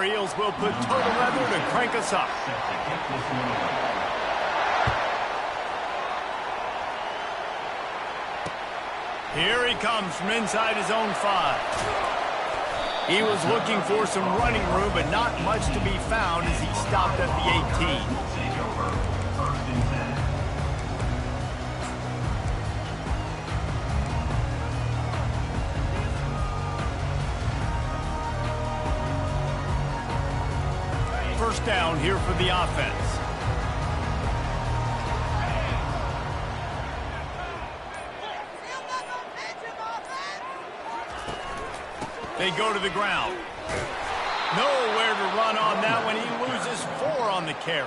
Heels will put total leather to crank us up. Here he comes from inside his own 5. He was looking for some running room, but not much to be found as he stopped at the 18. First down here for the offense. They go to the ground. Nowhere to run on that one. He loses 4 on the carry.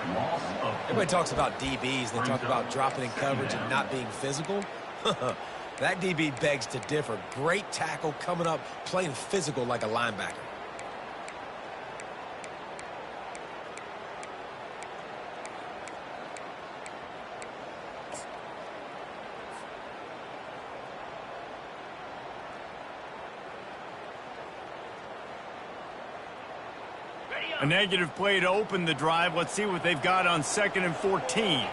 Everybody talks about DBs. They talk about dropping in coverage and not being physical. That DB begs to differ. Great tackle coming up, playing physical like a linebacker. A negative play to open the drive. Let's see what they've got on 2nd and 14.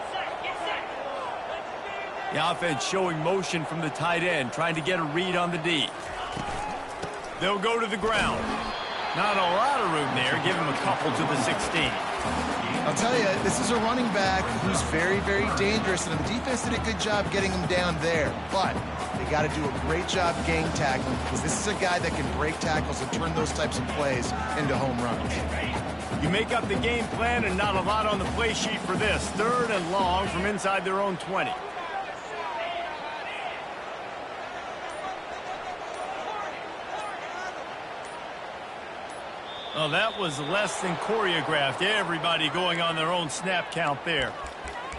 The offense showing motion from the tight end, trying to get a read on the D. They'll go to the ground. Not a lot of room there. Give him a couple to the 16. I'll tell you, this is a running back who's very, very dangerous, and the defense did a good job getting him down there. But they got to do a great job gang tackling, because this is a guy that can break tackles and turn those types of plays into home runs. You make up the game plan and not a lot on the play sheet for this. 3rd and long from inside their own 20. Oh, that was less than choreographed. Everybody going on their own snap count there.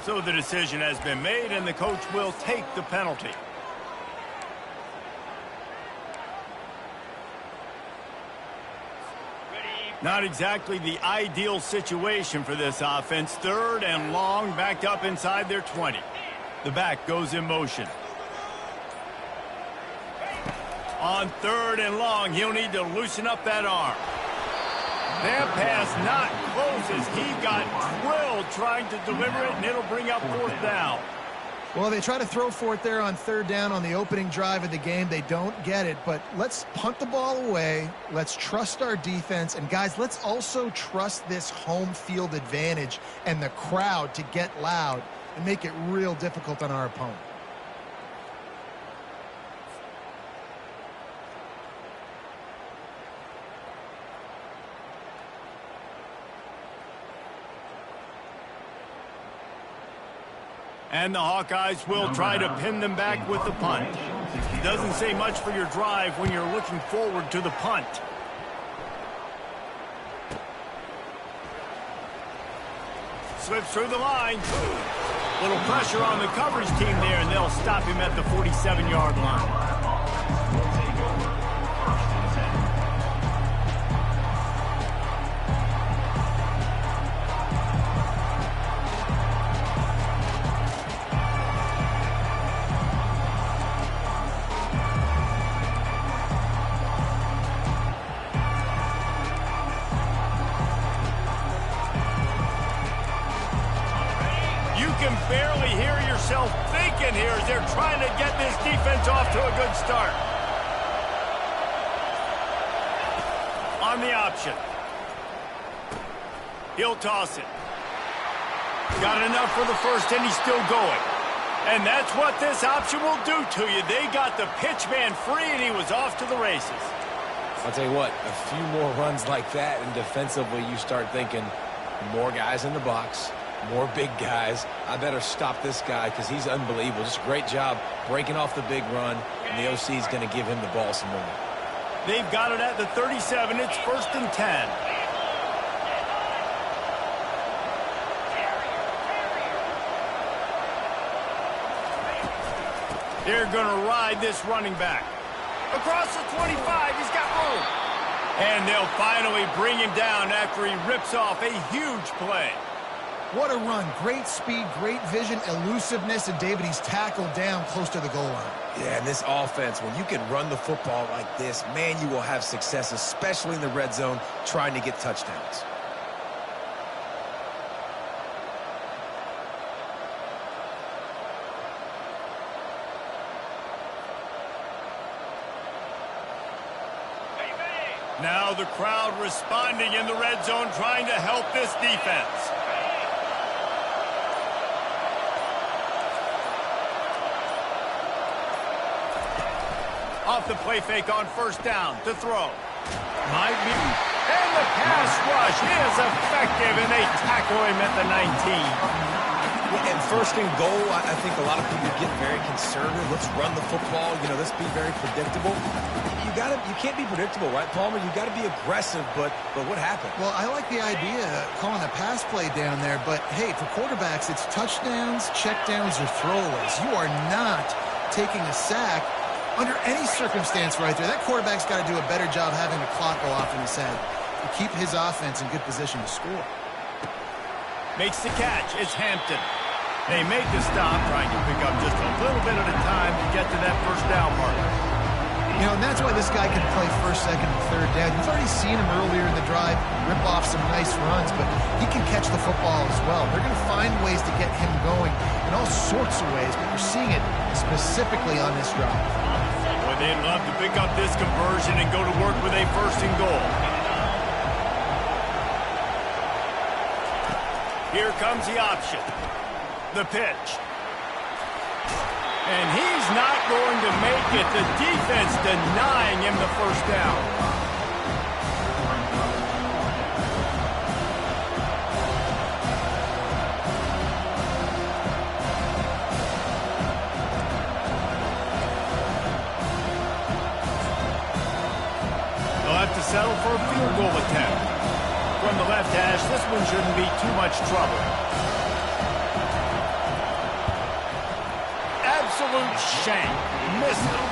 So the decision has been made, and the coach will take the penalty. Not exactly the ideal situation for this offense. 3rd and long, backed up inside their 20. The back goes in motion. On 3rd and long, he'll need to loosen up that arm. That pass not close as he got drilled trying to deliver it, and it'll bring up 4th down. Well, they try to throw for it there on 3rd down on the opening drive of the game. They don't get it, but let's punt the ball away. Let's trust our defense. And, guys, let's also trust this home field advantage and the crowd to get loud and make it real difficult on our opponent. And the Hawkeyes will try to pin them back with the punt. Doesn't say much for your drive when you're looking forward to the punt. Slips through the line. Little pressure on the coverage team there, and they'll stop him at the 47-yard line. Barely hear yourself thinking here as they're trying to get this defense off to a good start. On the option. He'll toss it. Got enough for the first, and he's still going. And that's what this option will do to you. They got the pitch man free, and he was off to the races. I'll tell you what, a few more runs like that, and defensively you start thinking more guys in the box. More big guys. I better stop this guy because he's unbelievable. Just a great job breaking off the big run, and the OC is going to give him the ball some more. They've got it at the 37. It's 1st and 10. They're going to ride this running back. Across the 25, he's got room. And they'll finally bring him down after he rips off a huge play. What a run. Great speed, great vision, elusiveness, and David, he's tackled down close to the goal line. Yeah, and this offense, when you can run the football like this, man, you will have success, especially in the red zone, trying to get touchdowns. Now the crowd responding in the red zone, trying to help this defense. Off the play fake on first down to throw. Might be. And the pass rush is effective, and they tackle him at the 19. And first and goal, I think a lot of people get very conservative. Let's run the football. You know, let's be very predictable. You can't be predictable, right, Palmer? You got to be aggressive, but what happened? Well, I like the idea of calling a pass play down there, but hey, for quarterbacks, it's touchdowns, checkdowns, or throwaways. You are not taking a sack under any circumstance right there. That quarterback's got to do a better job having the clock go off in his head to keep his offense in good position to score. Makes the catch. It's Hampton. They make the stop, trying to pick up just a little bit at a time to get to that first down mark. You know, and that's why this guy can play first, second, and third down. You've already seen him earlier in the drive rip off some nice runs, but he can catch the football as well. They're going to find ways to get him going in all sorts of ways, but you're seeing it specifically on this drive. Boy, they'd love to pick up this conversion and go to work with a first and goal. Here comes the option. The pitch. And he's not going to make it. The defense denying him the first down. They'll have to settle for a field goal attempt. From the left hash, this one shouldn't be too much trouble. Absolute shank. Missed it.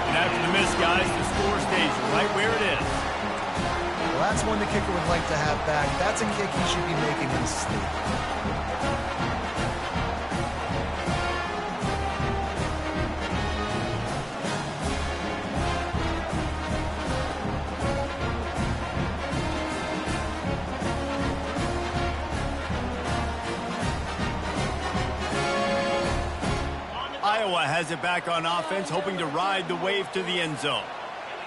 And after the miss, guys, the score stays right where it is. Well, that's one the kicker would like to have back. That's a kick he should be making in his sleep. Iowa has it back on offense, hoping to ride the wave to the end zone.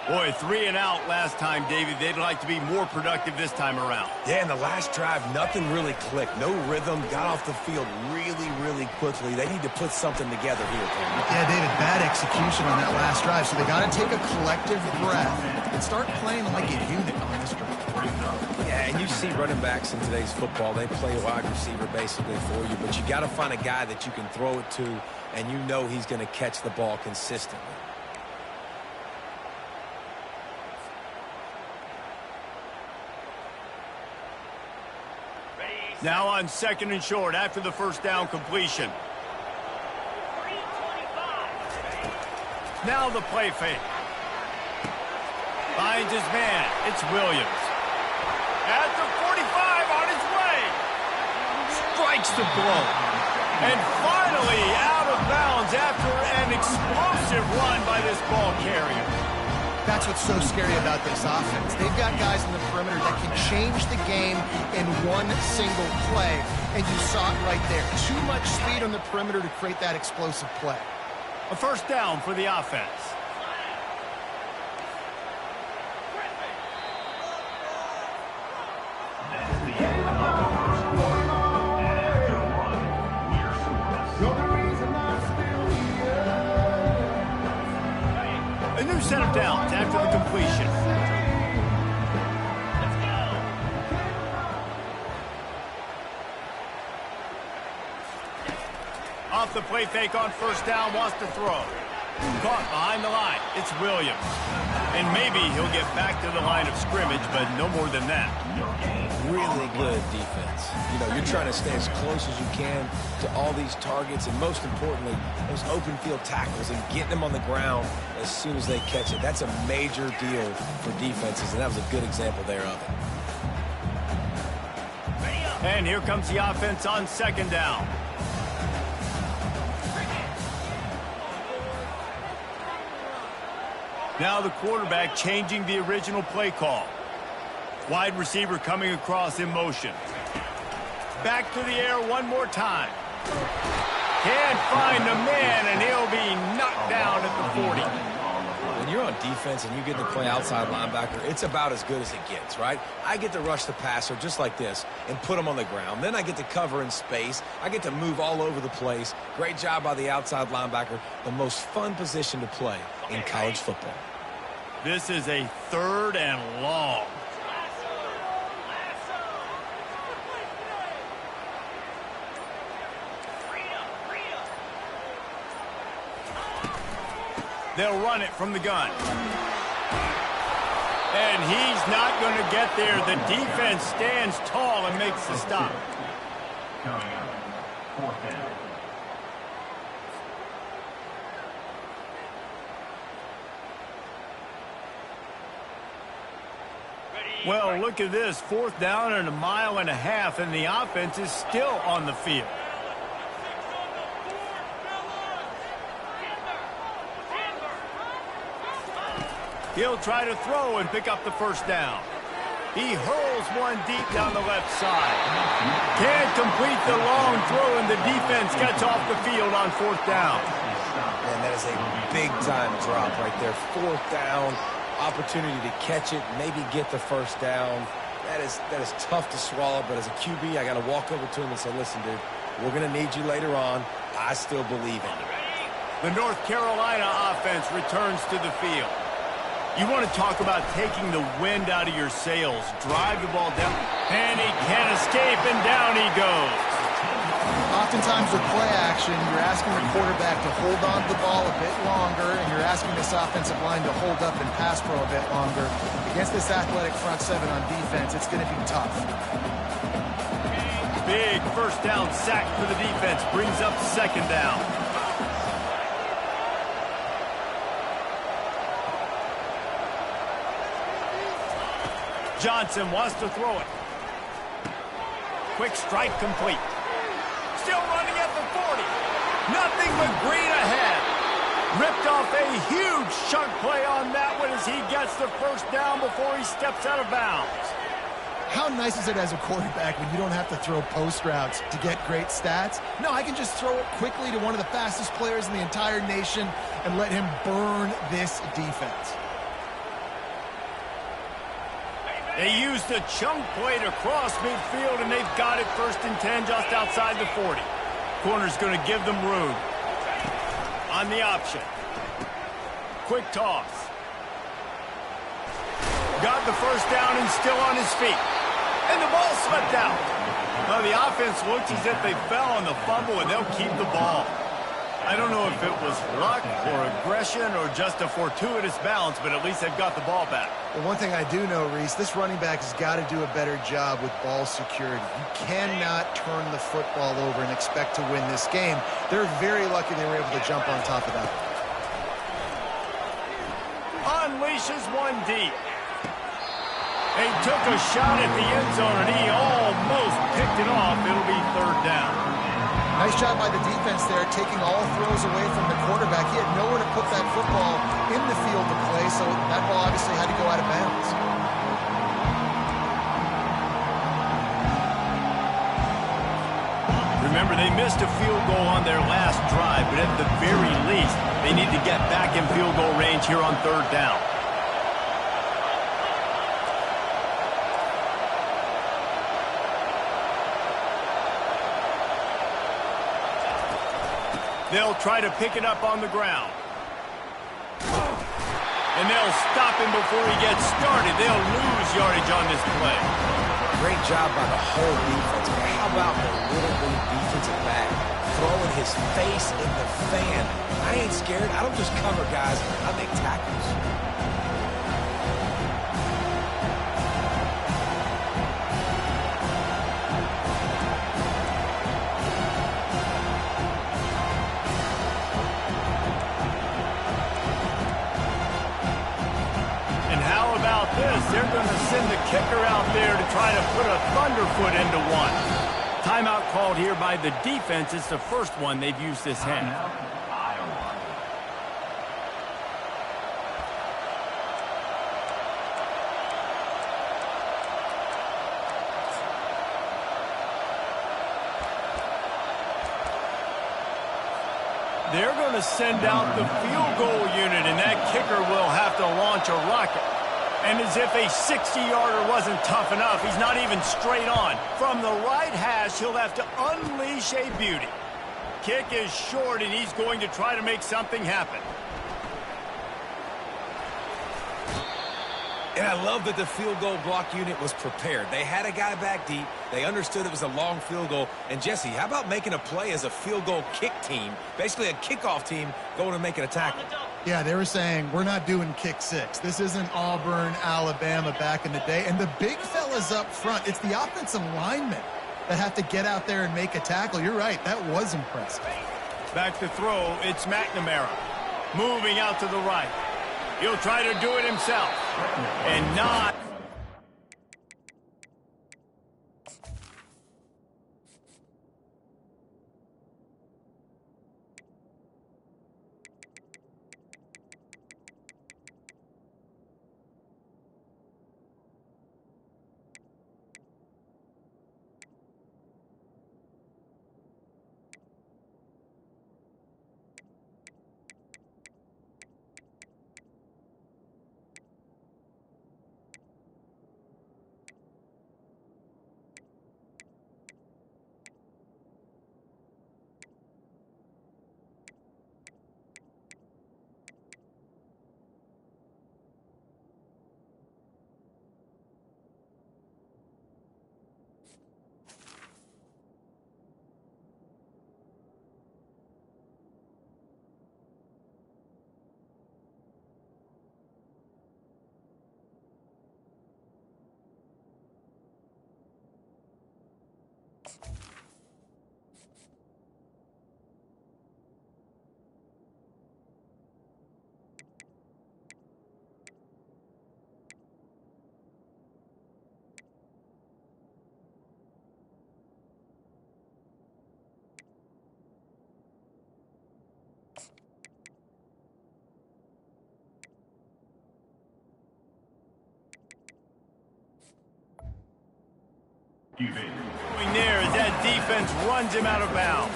Boy, 3 and out last time, David. They'd like to be more productive this time around. Yeah, in the last drive, nothing really clicked. No rhythm, got off the field really quickly. They need to put something together here, Palmer. Yeah, David, bad execution on that last drive, so they got to take a collective breath and start playing like a unit on this drive. Yeah, and you see running backs in today's football, they play wide receiver basically for you, but you got to find a guy that you can throw it to, and you know he's going to catch the ball consistently. Now on second and short after the first down completion. Now the play fake. Finds his man. It's Williams. At the 45 on his way. Strikes the blow. And finally out of bounds after an explosive run by this ball carrier. That's what's so scary about this offense. They've got guys in the perimeter that can change the game in one single play, and you saw it right there. Too much speed on the perimeter to create that explosive play. A first down for the offense. A new set of downs after the completion. Off the play fake on first down, wants to throw. Caught behind the line. It's Williams. And maybe he'll get back to the line of scrimmage, but no more than that. Really good defense. You know, you're trying to stay as close as you can to all these targets, and most importantly, those open field tackles and getting them on the ground as soon as they catch it. That's a major deal for defenses, and that was a good example there of it. Ready up. And here comes the offense on second down. Now the quarterback changing the original play call. Wide receiver coming across in motion. Back to the air one more time. Can't find the man, and he'll be knocked down at the 40. When you're on defense and you get to play outside linebacker, it's about as good as it gets, right? I get to rush the passer just like this and put him on the ground. Then I get to cover in space. I get to move all over the place. Great job by the outside linebacker. The most fun position to play in college football. This is a 3rd and long. They'll run it from the gun. And he's not going to get there. The defense stands tall and makes the stop. Well, look at this. 4th down and 1.5 miles, and the offense is still on the field. He'll try to throw and pick up the 1st down. He hurls one deep down the left side. Can't complete the long throw, and the defense gets off the field on 4th down. Man, that is a big-time drop right there. 4th down, opportunity to catch it, maybe get the 1st down. That is tough to swallow, but as a QB, I got to walk over to him and say, listen, dude, we're going to need you later on. I still believe in you. The North Carolina offense returns to the field. You want to talk about taking the wind out of your sails. Drive the ball down, and he can't escape, and down he goes. Oftentimes with play action, you're asking the quarterback to hold on to the ball a bit longer, and you're asking this offensive line to hold up and pass pro a bit longer. Against this athletic front 7 on defense, it's going to be tough. Big 1st down sack for the defense. Brings up 2nd down. Johnson wants to throw it. Quick strike complete. Still running at the 40. Nothing but green ahead. Ripped off a huge chunk play on that one as he gets the 1st down before he steps out of bounds. How nice is it as a quarterback when you don't have to throw post routes to get great stats? No, I can just throw it quickly to one of the fastest players in the entire nation and let him burn this defense. They use the chunk play to cross midfield, and they've got it 1st and 10 just outside the 40. Corner's going to give them room. On the option. Quick toss. Got the 1st down and still on his feet. And the ball slipped out. Well, the offense looks as if they fell on the fumble, and they'll keep the ball. I don't know if it was luck or aggression or just a fortuitous bounce, but at least they've got the ball back. Well, one thing I do know, Reese, this running back has got to do a better job with ball security. You cannot turn the football over and expect to win this game. They're very lucky they were able to jump on top of that. Unleashes one deep. He took a shot at the end zone, and he almost picked it off. It'll be 3rd down. Nice job by the defense there, taking all throws away from the quarterback. He had nowhere to put that football in the field to play, so that ball obviously had to go out of bounds. Remember, they missed a field goal on their last drive, but at the very least, they need to get back in field goal range here on 3rd down. They'll try to pick it up on the ground. And they'll stop him before he gets started. They'll lose yardage on this play. Great job by the whole defense. But how about the little league defensive back throwing his face in the fan? I ain't scared. I don't just cover guys. I make tackles. They're going to send the kicker out there to try to put a thunderfoot into one. Timeout called here by the defense. It's the first one they've used this half. They're going to send out the field goal unit, and that kicker will have to launch a rocket. And as if a 60-yarder wasn't tough enough, he's not even straight on. From the right hash, he'll have to unleash a beauty. Kick is short, and he's going to try to make something happen. And I love that the field goal block unit was prepared. They had a guy back deep. They understood it was a long field goal. And, Jesse, how about making a play as a field goal kick team, basically a kickoff team, going and making a tackle? Yeah, they were saying, we're not doing kick six. This isn't Auburn, Alabama back in the day. And the big fellas up front, it's the offensive linemen that have to get out there and make a tackle. You're right, that was impressive. Back to throw, it's McNamara. Moving out to the right. He'll try to do it himself. And not. Going there as that defense runs him out of bounds.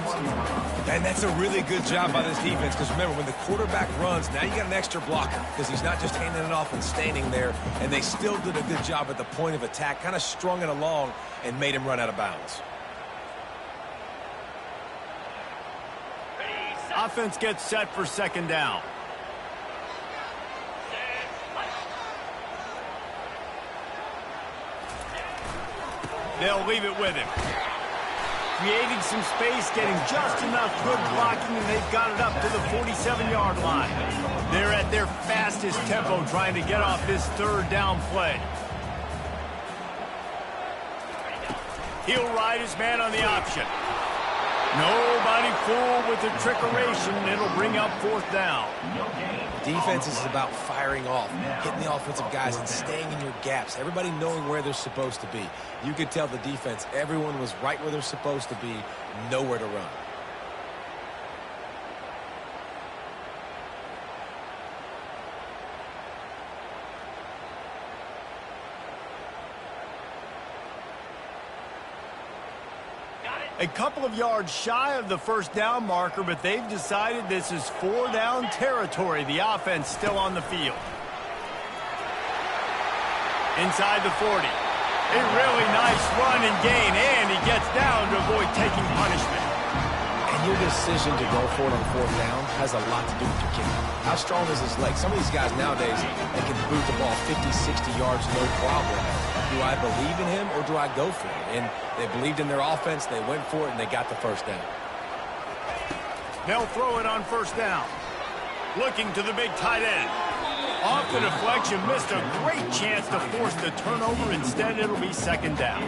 And that's a really good job by this defense, because remember, when the quarterback runs, now you got an extra blocker, because he's not just handing it off and standing there, and they still did a good job at the point of attack, kind of strung it along and made him run out of bounds. Offense gets set for second down. They'll leave it with him. Creating some space, getting just enough good blocking, and they've got it up to the 47-yard line. They're at their fastest tempo trying to get off this third down play. He'll ride his man on the option. Nobody fooled with the trickeration. It'll bring up fourth down. Defense is about firing off, hitting the offensive guys and staying in your gaps. Everybody knowing where they're supposed to be. You could tell the defense, everyone was right where they're supposed to be, nowhere to run. A couple of yards shy of the first down marker, but they've decided this is four down territory. The offense still on the field. Inside the 40. A really nice run and gain, and he gets down to avoid taking punishment. And your decision to go for it on fourth down has a lot to do with your kicker. How strong is his leg? Some of these guys nowadays, they can boot the ball 50, 60 yards, no problem. Do I believe in him or do I go for it? And they believed in their offense, they went for it, and they got the first down. They'll throw it on first down. Looking to the big tight end. Off the deflection, missed a great chance to force the turnover. Instead, it'll be second down.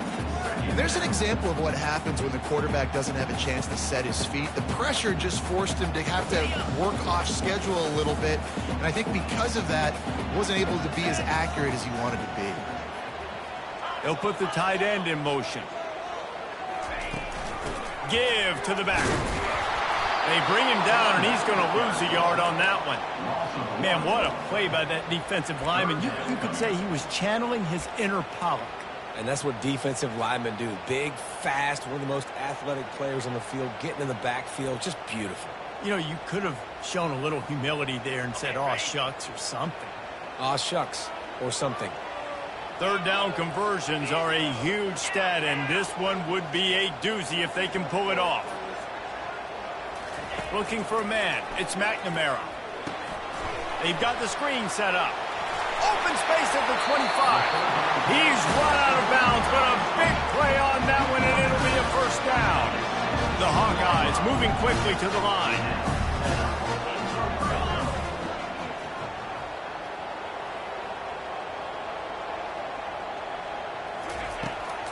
And there's an example of what happens when the quarterback doesn't have a chance to set his feet. The pressure just forced him to have to work off schedule a little bit. And I think because of that, wasn't able to be as accurate as he wanted to be. They'll put the tight end in motion. Give to the back. They bring him down, and he's going to lose a yard on that one. Man, what a play by that defensive lineman. You could say he was channeling his inner Pollock. And that's what defensive linemen do. Big, fast, one of the most athletic players on the field, getting in the backfield, just beautiful. You know, you could have shown a little humility there and said, "Aw, shucks," or something. Aw, shucks, or something. Third down conversions are a huge stat, and this one would be a doozy if they can pull it off. Looking for a man. It's McNamara. They've got the screen set up. Open space at the 25. He's run out of bounds, but a big play on that one, and it'll be a first down. The Hawkeyes moving quickly to the line.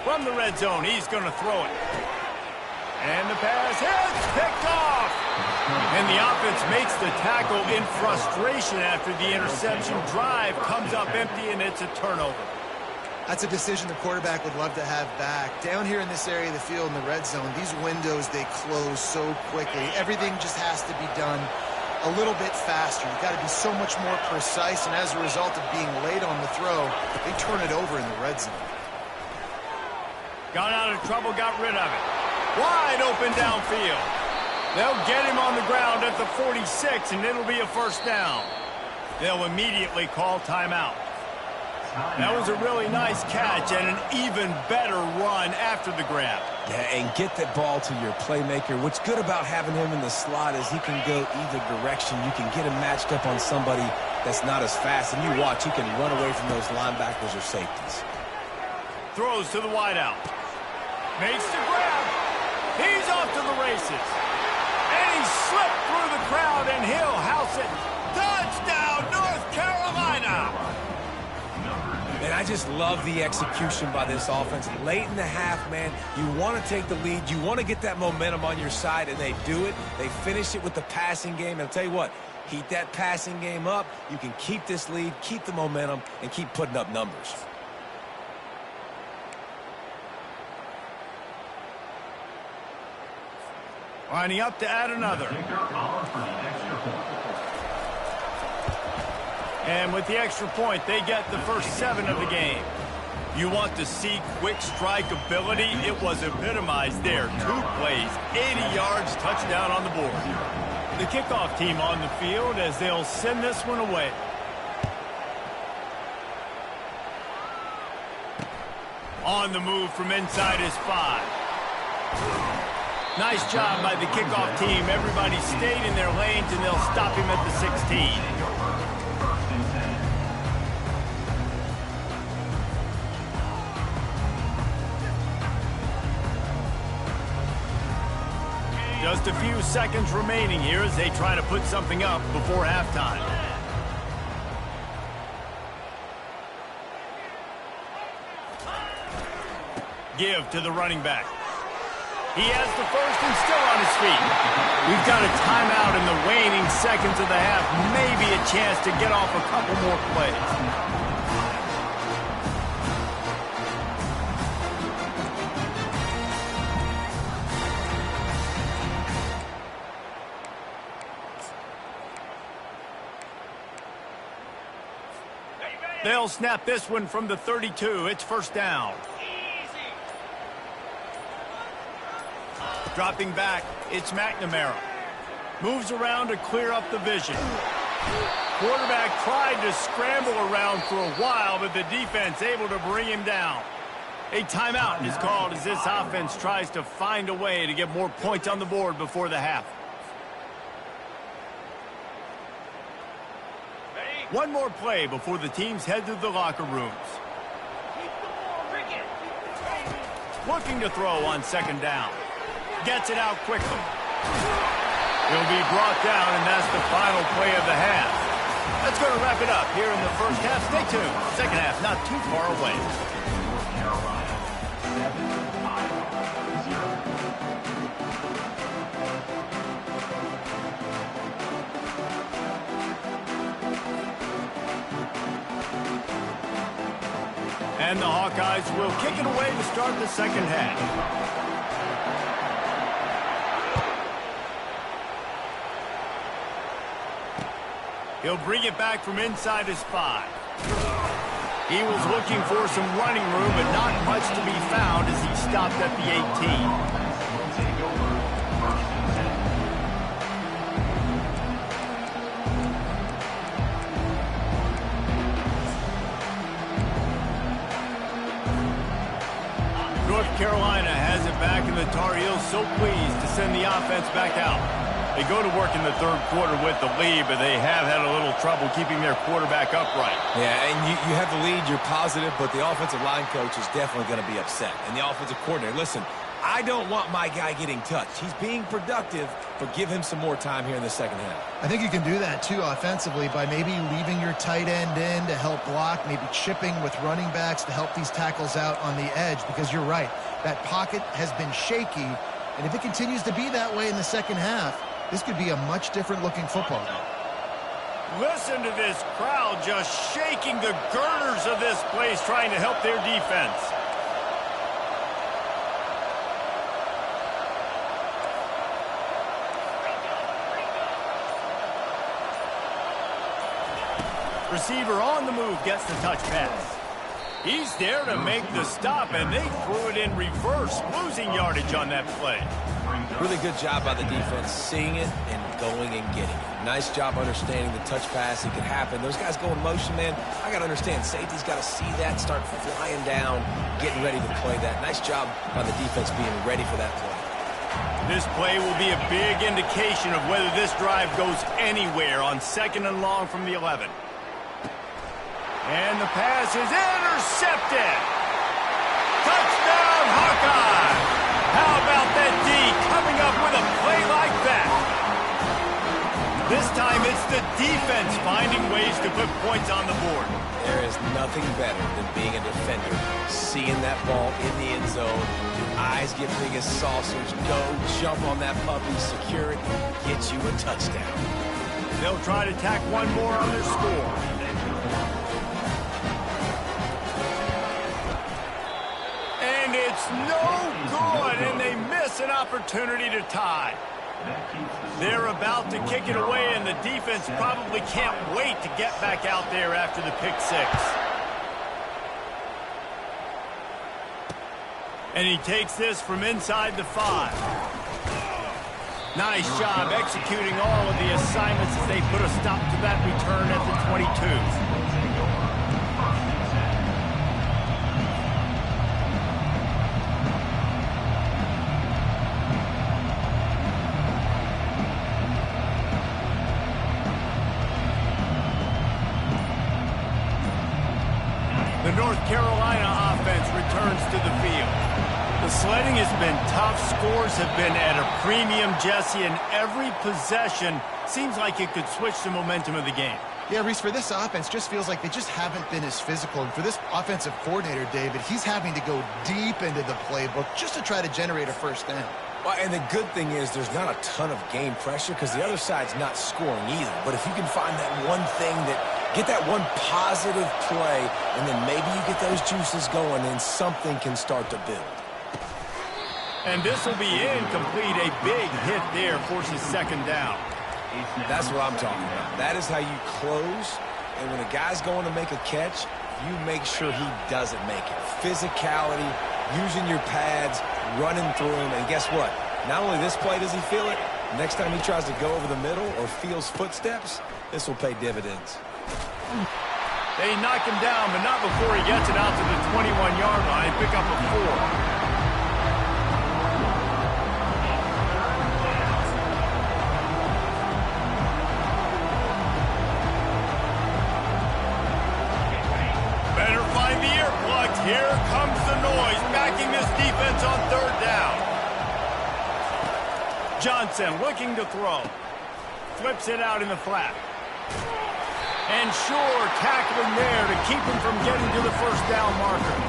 From the red zone, he's going to throw it. And the pass hits, picked off. And the offense makes the tackle in frustration after the interception. Drive comes up empty, and it's a turnover. That's a decision the quarterback would love to have back. Down here in this area of the field in the red zone, these windows, they close so quickly. Everything just has to be done a little bit faster. You've got to be so much more precise, and as a result of being late on the throw, they turn it over in the red zone. Got out of trouble, got rid of it. Wide open downfield. They'll get him on the ground at the 46, and it'll be a first down. They'll immediately call timeout. That was a really nice catch and an even better run after the grab. Yeah, and get that ball to your playmaker. What's good about having him in the slot is he can go either direction. You can get him matched up on somebody that's not as fast, and you watch, he can run away from those linebackers or safeties. Throws to the wideout. Makes the grab. He's off to the races. And he slipped through the crowd, and he'll house it. Touchdown, North Carolina! And I just love the execution by this offense. Late in the half, man, you want to take the lead. You want to get that momentum on your side, and they do it. They finish it with the passing game. And I'll tell you what, heat that passing game up. You can keep this lead, keep the momentum, and keep putting up numbers. Lining up to add another. And with the extra point, they get the first 7 of the game. You want to see quick strike ability? It was epitomized there. 2 plays, 80 yards, touchdown on the board. The kickoff team on the field as they'll send this one away. On the move from inside his 5. Nice job by the kickoff team. Everybody stayed in their lanes, and they'll stop him at the 16. Just a few seconds remaining here as they try to put something up before halftime. Give to the running back. He has the first and still on his feet. We've got a timeout in the waning seconds of the half. Maybe a chance to get off a couple more plays. They'll snap this one from the 32. It's first down. Dropping back, it's McNamara. Moves around to clear up the vision. Quarterback tried to scramble around for a while, but the defense able to bring him down. A timeout is called as this offense tries to find a way to get more points on the board before the half. One more play before the teams head to the locker rooms. Looking to throw on second down. Gets it out quickly. He'll be brought down, and that's the final play of the half. That's going to wrap it up here in the first half. Stay tuned. Second half not too far away. And the Hawkeyes will kick it away to start the second half. He'll bring it back from inside his 5. He was looking for some running room, but not much to be found as he stopped at the 18. North Carolina has it back, and the Tar Heels so pleased to send the offense back out. They go to work in the third quarter with the lead, but they have had a little trouble keeping their quarterback upright. Yeah, and you have the lead, you're positive, but the offensive line coach is definitely going to be upset. And the offensive coordinator, listen, I don't want my guy getting touched. He's being productive, but give him some more time here in the second half. I think you can do that, too, offensively, by maybe leaving your tight end in to help block, maybe chipping with running backs to help these tackles out on the edge, because you're right. That pocket has been shaky, and if it continues to be that way in the second half, this could be a much different-looking football game. Listen to this crowd just shaking the girders of this place, trying to help their defense. Receiver on the move gets the touch pass. He's there to make the stop, and they threw it in reverse, losing yardage on that play. Really good job by the defense, seeing it and going and getting it. Nice job understanding the touch pass. It could happen. Those guys go in motion, man. I got to understand, safety's got to see that, start flying down, getting ready to play that. Nice job by the defense being ready for that play. This play will be a big indication of whether this drive goes anywhere on 2nd and long from the 11. And the pass is intercepted. Touchdown, Hawkeye! How about that D coming up with a play like that? This time it's the defense finding ways to put points on the board. There is nothing better than being a defender, seeing that ball in the end zone, your eyes get big as saucers, go jump on that puppy, secure it, get you a touchdown. They'll try to tack one more on their score. And it's no good, and they miss an opportunity to tie. They're about to kick it away, and the defense probably can't wait to get back out there after the pick 6. And he takes this from inside the 5. Nice job executing all of the assignments as they put a stop to that return at the 22. The North Carolina offense returns to the field. The sledding has been tough. Scores have been at a premium, Jesse, and every possession seems like it could switch the momentum of the game. Yeah, Reese, for this offense, just feels like they just haven't been as physical. And for this offensive coordinator, David, he's having to go deep into the playbook just to try to generate a first down. Well, and the good thing is there's not a ton of game pressure because the other side's not scoring either. But if you can find that one thing get that one positive play, and then maybe you get those juices going and something can start to build. And this will be incomplete. A big hit there forces 2nd down. That's what I'm talking about. That is how you close. And when a guy's going to make a catch, you make sure he doesn't make it. Physicality, using your pads, running through him. And guess what? Not only this play does he feel it, next time he tries to go over the middle or feels footsteps, this will pay dividends. They knock him down, but not before he gets it out to the 21-yard line. Pick up a 4. Here comes the noise, backing this defense on 3rd down. Johnson looking to throw. Flips it out in the flat. And Shore tackling there to keep him from getting to the 1st down marker.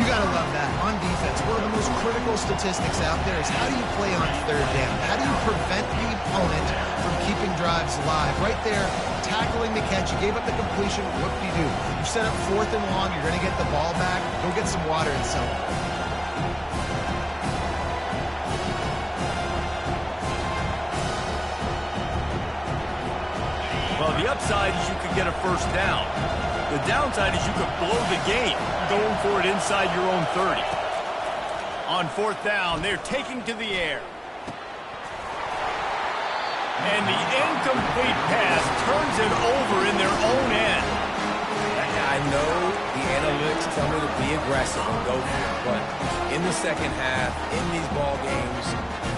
You got to love that. On defense, one of the most critical statistics out there is how do you play on third down? How do you prevent the opponent from keeping drives alive? Right there, tackling the catch. You gave up the completion. What do? You set up 4th and long. You're going to get the ball back. Go get some water and celebrate. Well, the upside is you could get a first down. The downside is you could blow the game going for it inside your own 30. On 4th down, they're taking to the air. And the incomplete pass turns it over in their own end. I know the analytics tell me to be aggressive and go for it, but in the second half, in these ball games,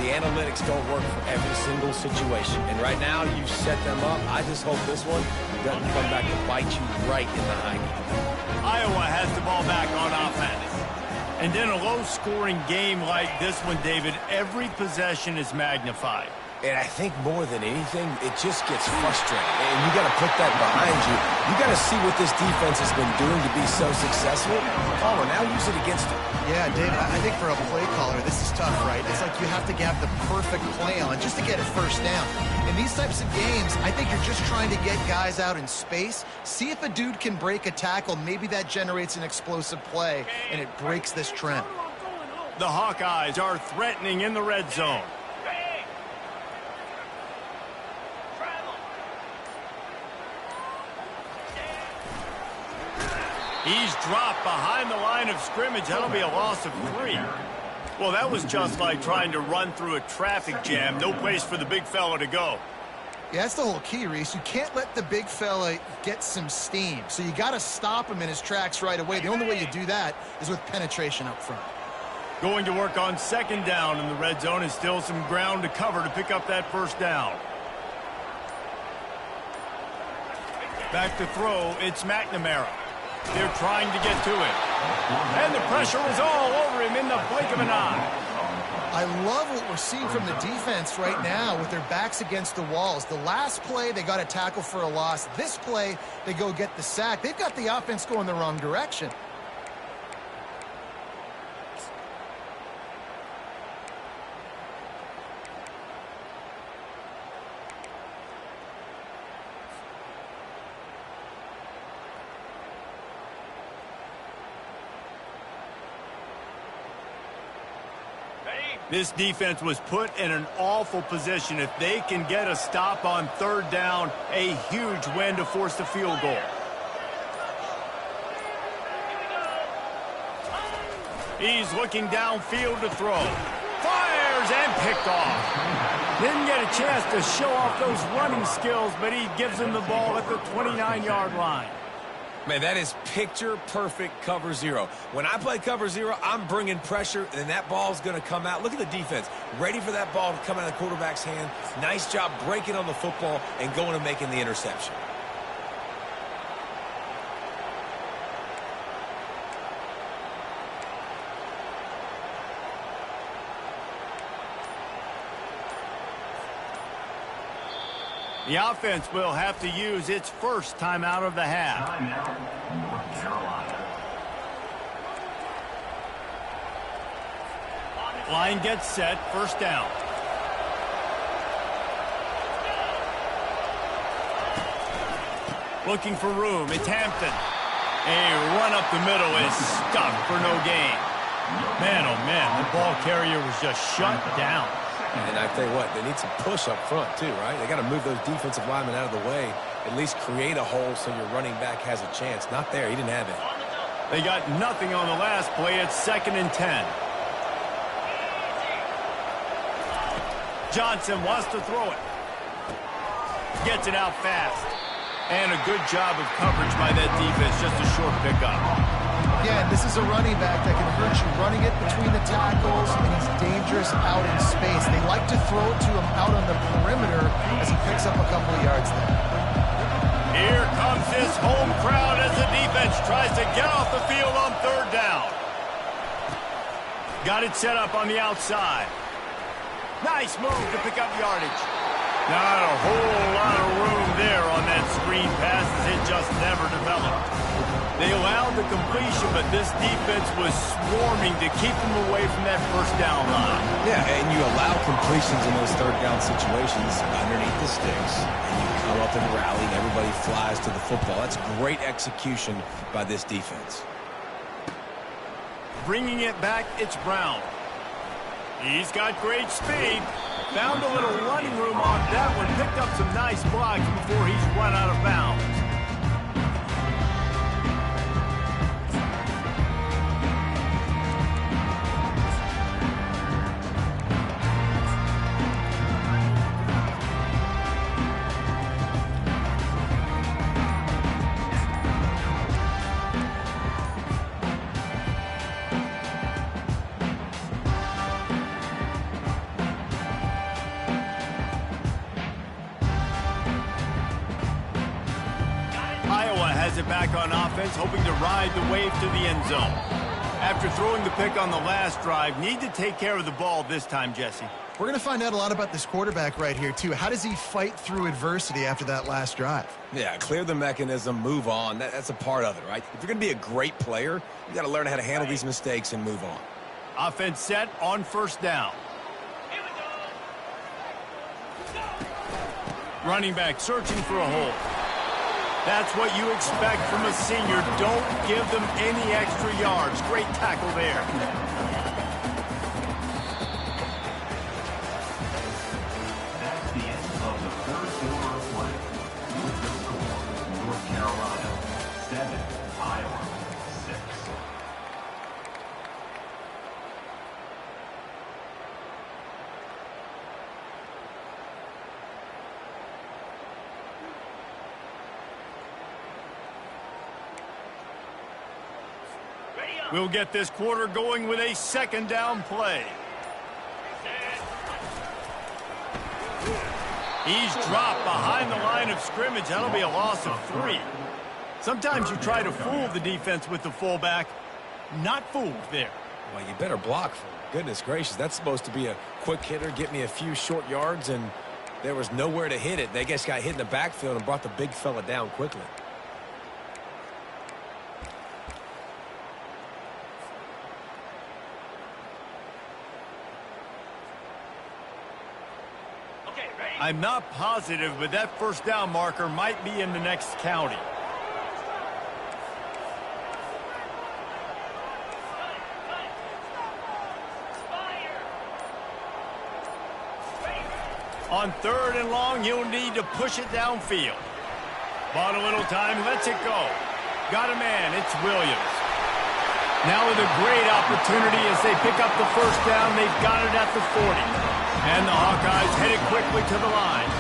the analytics don't work for every single situation. And right now, you set them up. I just hope this one doesn't come back to bite you right in the hiney. Iowa has the ball back on offense. And in a low-scoring game like this one, David, every possession is magnified. And I think more than anything, it just gets frustrating. And you got to put that behind you. You got to see what this defense has been doing to be so successful. Caller, now use it against them. Yeah, David, I think for a play caller, this is tough, right? It's like you have to have the perfect play on just to get a first down. In these types of games, I think you're just trying to get guys out in space. See if a dude can break a tackle. Maybe that generates an explosive play, and it breaks this trend. The Hawkeyes are threatening in the red zone. He's dropped behind the line of scrimmage. That'll be a loss of 3. Well, that was just like trying to run through a traffic jam. No place for the big fella to go. Yeah, that's the whole key, Reese. You can't let the big fella get some steam. So you got to stop him in his tracks right away. The only way you do that is with penetration up front. Going to work on 2nd down in the red zone is still some ground to cover to pick up that first down. Back to throw, it's McNamara. They're trying to get to him. And the pressure is all over him in the blink of an eye. I love what we're seeing from the defense right now with their backs against the walls. The last play, they got a tackle for a loss. This play, they go get the sack. They've got the offense going the wrong direction. This defense was put in an awful position. If they can get a stop on 3rd down, a huge win to force the field goal. He's looking downfield to throw. Fires and picked off. Didn't get a chance to show off those running skills, but he gives him the ball at the 29-yard line. Man, that is picture-perfect cover 0. When I play cover 0, I'm bringing pressure, and that ball's going to come out. Look at the defense. Ready for that ball to come out of the quarterback's hand. Nice job breaking on the football and going and making the interception. The offense will have to use its first timeout of the half. North Carolina. Line gets set, first down. Looking for room, it's Hampton. A run up the middle is stuck for no gain. Man, oh man, the ball carrier was just shut down. And I tell you what, they need some push up front too, right? They got to move those defensive linemen out of the way, at least create a hole so your running back has a chance. Not there, he didn't have it. They got nothing on the last play. It's 2nd and 10. Johnson wants to throw it. Gets it out fast. And a good job of coverage by that defense, just a short pickup. Again, this is a running back that can hurt you running it between the tackles, and he's dangerous out in space. They like to throw it to him out on the perimeter as he picks up a couple of yards there. Here comes his home crowd as the defense tries to get off the field on 3rd down. Got it set up on the outside. Nice move to pick up yardage. Not a whole lot of room there on that screen pass as it just never developed. They allowed the completion, but this defense was swarming to keep them away from that first down line. Yeah, and you allow completions in those third down situations underneath the sticks, and you come up and rally, and everybody flies to the football. That's great execution by this defense. Bringing it back, it's Brown. He's got great speed. Found a little running room on that one. Picked up some nice blocks before he's run out of bounds. It back on offense, hoping to ride the wave to the end zone. After throwing the pick on the last drive, need to take care of the ball this time, Jesse. We're going to find out a lot about this quarterback right here, too. How does he fight through adversity after that last drive? Yeah, clear the mechanism, move on. That's a part of it, right? If you're going to be a great player, you got to learn how to handle these mistakes and move on. Offense set on first down. Running back searching for a hole. That's what you expect from a senior. Don't give them any extra yards. Great tackle there. That's the end of the third quarter of play. With the score, North Carolina 7, Iowa 6. We'll get this quarter going with a second down play. He's dropped behind the line of scrimmage. That'll be a loss of 3. Sometimes you try to fool the defense with the fullback. Not fooled there. Well, you better block for him. Goodness gracious, that's supposed to be a quick hitter, get me a few short yards, and there was nowhere to hit it. They just got hit in the backfield and brought the big fella down quickly. I'm not positive, but that first down marker might be in the next county. On third and long, he'll need to push it downfield. Bought a little time, lets it go. Got a man, it's Williams. Now with a great opportunity as they pick up the first down, they've got it at the 40. And the Hawkeyes headed quickly to the line.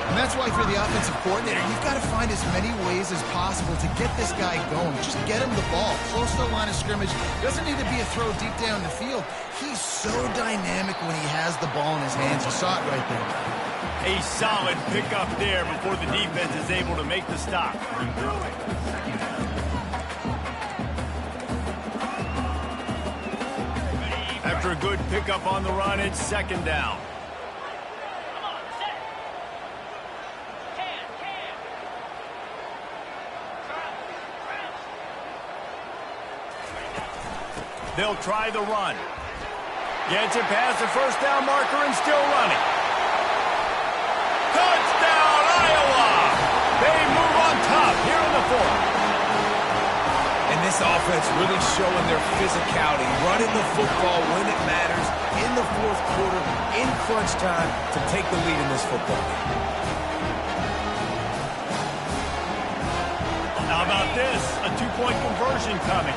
And that's why, if you're the offensive coordinator, you've got to find as many ways as possible to get this guy going. Just get him the ball. Close to the line of scrimmage. Doesn't need to be a throw deep down the field. He's so dynamic when he has the ball in his hands. You saw it right there. A solid pickup there before the defense is able to make the stop. After a good pickup on the run, it's second down. They'll try the run. Gets it past the first down marker and still running. Touchdown, Iowa! They move on top here in the fourth. And this offense really showing their physicality, running the football when it matters, in the fourth quarter, in crunch time, to take the lead in this football game. How about this? A two-point conversion coming.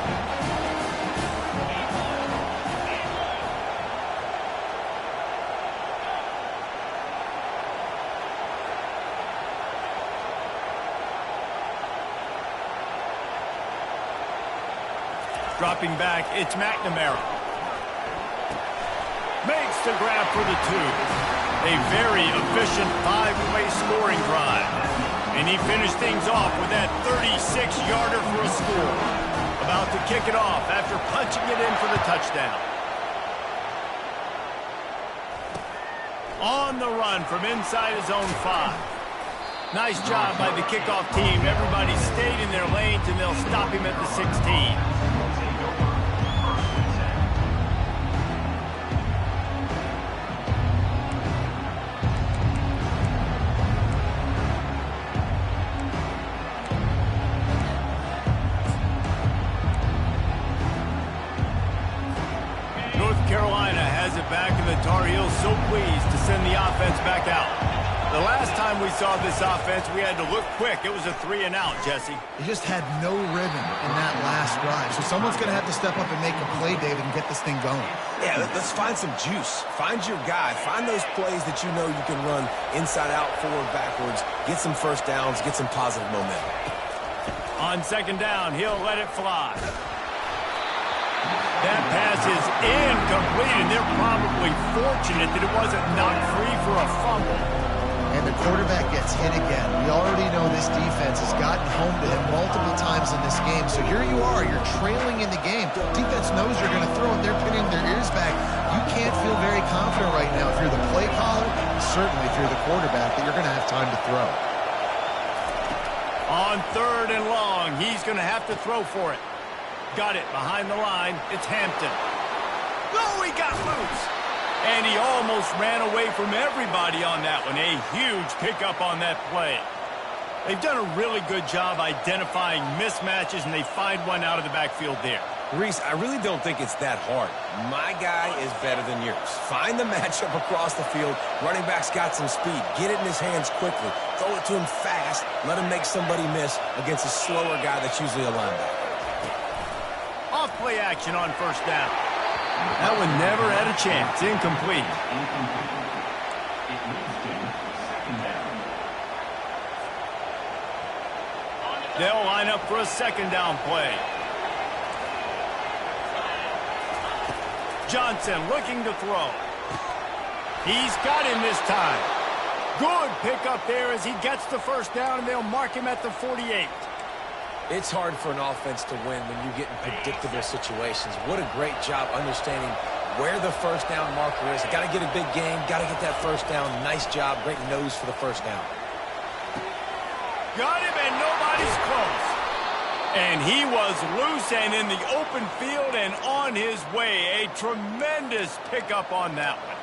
Dropping back, it's McNamara. Makes the grab for the 2. A very efficient 5-way scoring drive. And he finished things off with that 36-yarder for a score. About to kick it off after punching it in for the touchdown. On the run from inside his own 5. Nice job by the kickoff team. Everybody stayed in their lanes, and they'll stop him at the 16. North Carolina has it back, and the Tar Heels so pleased to send the offense back out. The last time we saw this offense, we had to look quick. It was a 3-and-out, Jesse. He just had no rhythm in that last drive. So someone's going to have to step up and make a play, David, and get this thing going. Yeah, let's find some juice. Find your guy. Find those plays that you know you can run inside out, forward, backwards. Get some first downs. Get some positive momentum. On second down, he'll let it fly. That pass is incomplete, and they're probably fortunate that it wasn't knocked free for a fumble. And the quarterback gets hit again. We already know this defense has gotten home to him multiple times in this game. So here you are. You're trailing in the game. Defense knows you're going to throw it. They're pinning their ears back. You can't feel very confident right now if you're the play caller, certainly if you're the quarterback, that you're going to have time to throw. On third and long, he's going to have to throw for it. Got it behind the line. It's Hampton. Oh, he got loose. And he almost ran away from everybody on that one. A huge pickup on that play. They've done a really good job identifying mismatches, and they find one out of the backfield there. Reese, I really don't think it's that hard. My guy is better than yours. Find the matchup across the field. Running back's got some speed. Get it in his hands quickly. Throw it to him fast. Let him make somebody miss against a slower guy that's usually a linebacker. Off play action on first down. That one never had a chance. Incomplete. It moves to second down. They'll line up for a second down play. Johnson looking to throw. He's got him this time. Good pickup there as he gets the first down, and they'll mark him at the 48. It's hard for an offense to win when you get in predictable situations. What a great job understanding where the first down marker is. Got to get a big game. Got to get that first down. Nice job. Great nose for the first down. Got him, and nobody's close. And he was loose and in the open field and on his way. A tremendous pickup on that one.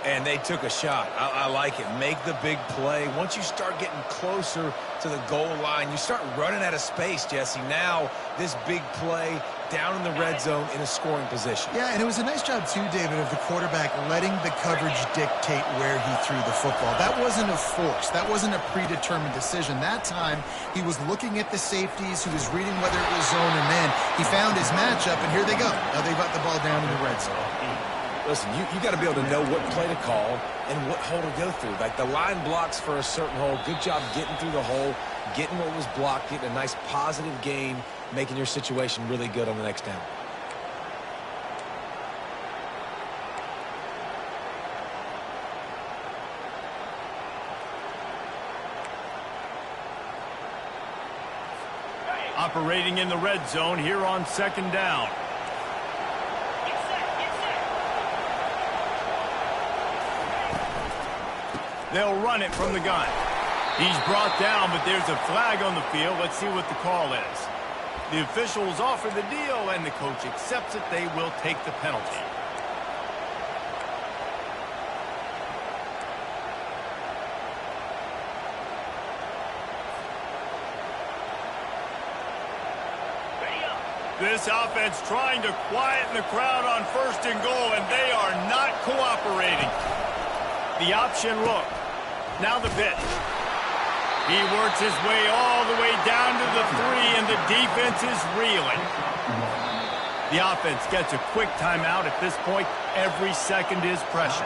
And they took a shot. I like it. Make the big play. Once you start getting closer to the goal line, you start running out of space, Jesse. Now, this big play down in the red zone in a scoring position. Yeah, and it was a nice job, too, David, of the quarterback letting the coverage dictate where he threw the football. That wasn't a force. That wasn't a predetermined decision. That time, he was looking at the safeties. He was reading whether it was zone or man. He found his matchup, and here they go. Now they've got the ball down in the red zone. Listen, you got to be able to know what play to call and what hole to go through. Like the line blocks for a certain hole. Good job getting through the hole, getting what was blocked, getting a nice positive gain, making your situation really good on the next down. Operating in the red zone here on second down. They'll run it from the gun. He's brought down, but there's a flag on the field. Let's see what the call is. The officials offer the deal, and the coach accepts it. They will take the penalty. This offense trying to quieten the crowd on first and goal, and they are not cooperating. The option look. Now the pitch. He works his way all the way down to the 3, and the defense is reeling. The offense gets a quick timeout at this point. Every second is precious.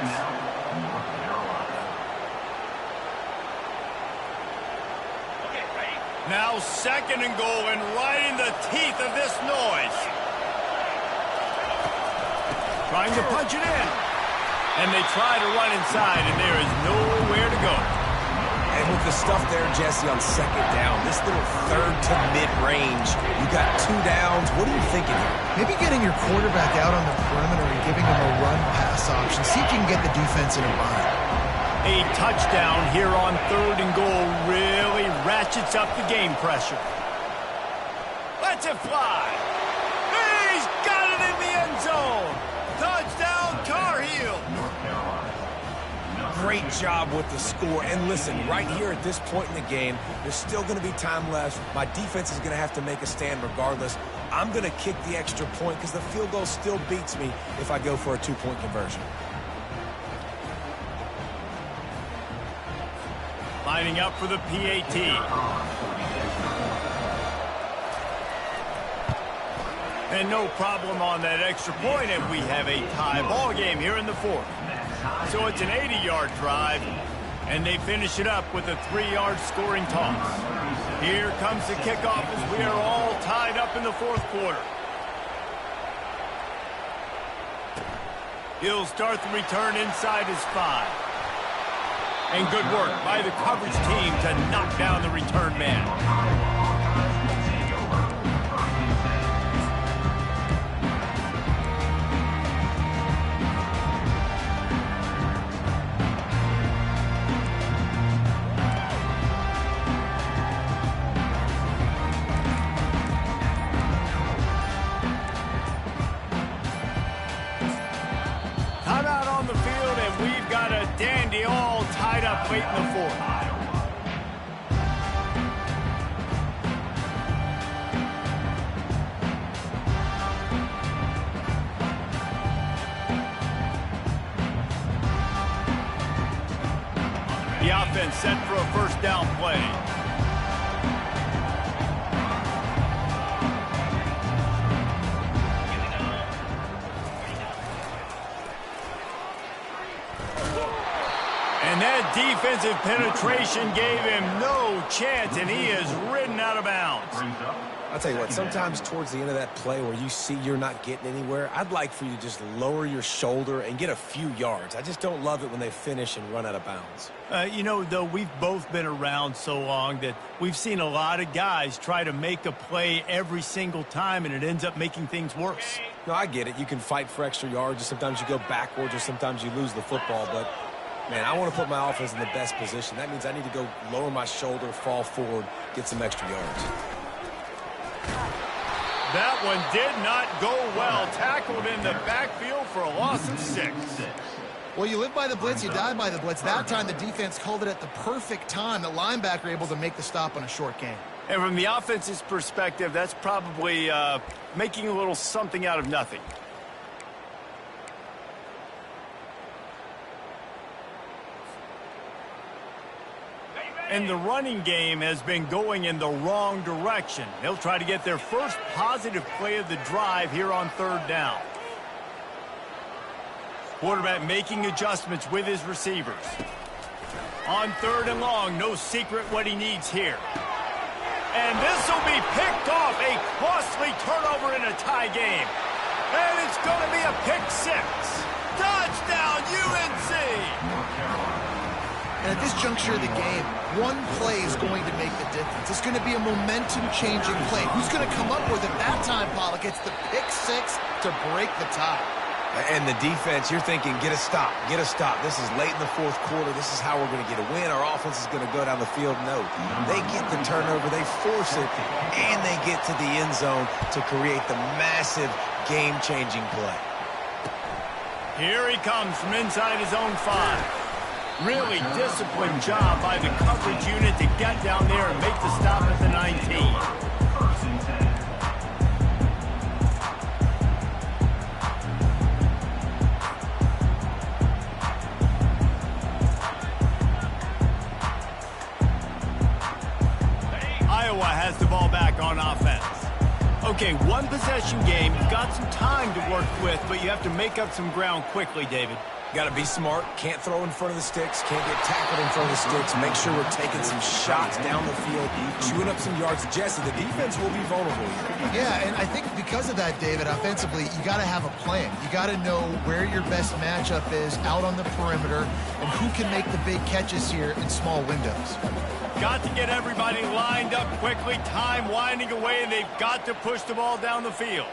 Now second and goal, and right in the teeth of this noise. Trying to punch it in. And they try to run inside, and there is nowhere to go. And with the stuff there, Jesse, on second down, this little third to mid-range, you got 2 downs. What are you thinking here? Maybe getting your quarterback out on the perimeter and giving him a run-pass option. See if you can get the defense in a bind. A touchdown here on 3rd and goal really ratchets up the game pressure. Lets it fly. He's got it in the end zone. Touchdown, Tar Heel. Great job with the score. And listen, right here at this point in the game, there's still going to be time left. My defense is going to have to make a stand regardless. I'm going to kick the extra point because the field goal still beats me if I go for a 2-point conversion. Lining up for the PAT. And no problem on that extra point, and we have a tie ball game here in the 4th. So it's an 80-yard drive, and they finish it up with a 3-yard scoring toss. Here comes the kickoff as we are all tied up in the 4th quarter. He'll start the return inside his 5. And good work by the coverage team to knock down the return man. Timeout on the field, and we've got a dandy all tied up late in the 4th. The offense set for a 1st down play. And that defensive penetration gave him no chance, and he is ridden out of bounds. I'll tell you what, sometimes towards the end of that play where you see you're not getting anywhere, I'd like for you to just lower your shoulder and get a few yards. I just don't love it when they finish and run out of bounds. You know, though, we've both been around so long that we've seen a lot of guys try to make a play every single time, and it ends up making things worse. No, I get it. You can fight for extra yards, or sometimes you go backwards, or sometimes you lose the football, but man, I want to put my offense in the best position. That means I need to go lower my shoulder, fall forward, get some extra yards. That one did not go well. Tackled in the backfield for a loss of 6. Well, you live by the blitz, you die by the blitz. That time the defense called it at the perfect time. The linebacker able to make the stop on a short gain. And from the offense's perspective, that's probably making a little something out of nothing. And the running game has been going in the wrong direction. They'll try to get their first positive play of the drive here on 3rd down. Quarterback making adjustments with his receivers. On 3rd and long, no secret what he needs here. And this will be picked off. A costly turnover in a tie game. And it's going to be a pick 6. Touchdown, UNC! And at this juncture of the game, one play is going to make the difference. It's going to be a momentum-changing play. Who's going to come up with it that time, Pollock? It's the pick 6 to break the tie. And the defense, you're thinking, get a stop, get a stop. This is late in the 4th quarter. This is how we're going to get a win. Our offense is going to go down the field. No, they get the turnover, they force it, and they get to the end zone to create the massive game-changing play. Here he comes from inside his own 5. Really disciplined job by the coverage unit to get down there and make the stop at the 19. Iowa has the ball back on offense. Okay, one possession game. You've got some time to work with, but you have to make up some ground quickly, David. Got to be smart. Can't throw in front of the sticks. Can't get tackled in front of the sticks. Make sure we're taking some shots down the field, chewing up some yards. Jesse, the defense will be vulnerable here. Yeah, and I think because of that, David, offensively, you got to have a plan. You got to know where your best matchup is out on the perimeter and who can make the big catches here in small windows. Got to get everybody lined up quickly. Time winding away, and they've got to push the ball down the field.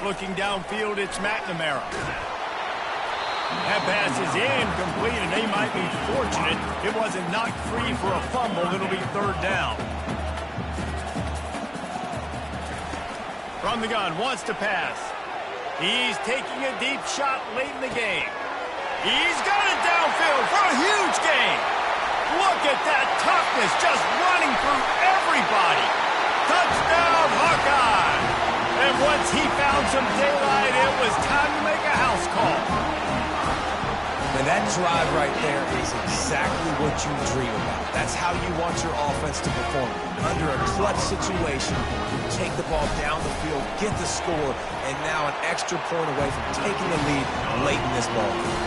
Looking downfield, it's McNamara. That pass is incomplete, and they might be fortunate it wasn't knocked free for a fumble. It'll be third down. From the gun, wants to pass. He's taking a deep shot late in the game. He's got it downfield for a huge gain. Look at that toughness, just running through everybody. Touchdown, Hawkeye! And once he found some daylight, it was time to make a house call. And that drive right there is exactly what you dream about. That's how you want your offense to perform. Under a clutch situation, you take the ball down the field, get the score, and now an extra point away from taking the lead late in this ball game.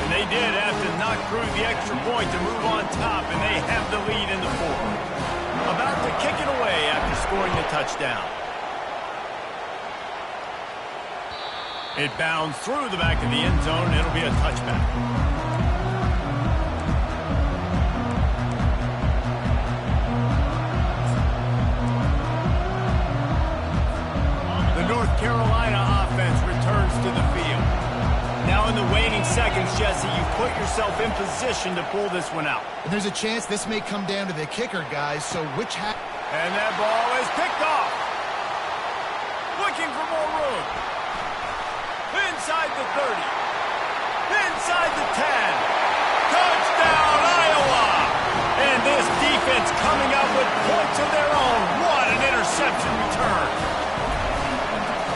And they did have to knock through the extra point to move on top, and they have the lead in the fourth. About to kick it away after scoring the touchdown. It bounds through the back of the end zone. It'll be a touchback. The North Carolina offense returns to the field. Now in the waning seconds, Jesse, you put yourself in position to pull this one out. And there's a chance this may come down to the kicker, guys, so which half... And that ball is picked off. Looking for more room. Inside the 30. Inside the 10. Touchdown, Iowa! And this defense coming up with points of their own. What an interception return.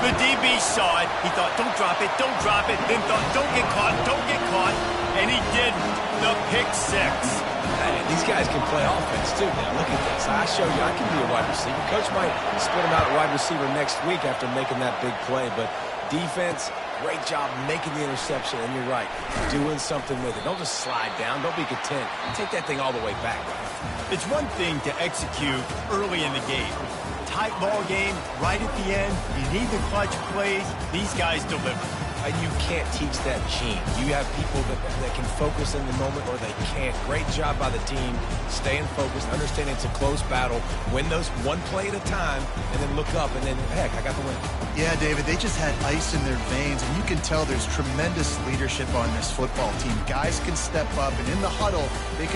The DB saw it. He thought, don't drop it, don't drop it. Then thought, don't get caught, don't get caught. And he did the pick six. Hey, these guys can play offense, too. Now, look at this. I show you I can be a wide receiver. Coach might split him out at wide receiver next week after making that big play. But defense, great job making the interception. And you're right, doing something with it. Don't just slide down. Don't be content. Take that thing all the way back. It's one thing to execute early in the game. Tight ball game, right at the end. You need the clutch plays. These guys deliver. And you can't teach that gene. You have people that can focus in the moment or they can't. Great job by the team, staying focused, understanding it's a close battle, win those one play at a time, and then look up, and then, heck, I got the win. Yeah, David, they just had ice in their veins, and you can tell there's tremendous leadership on this football team. Guys can step up, and in the huddle, they can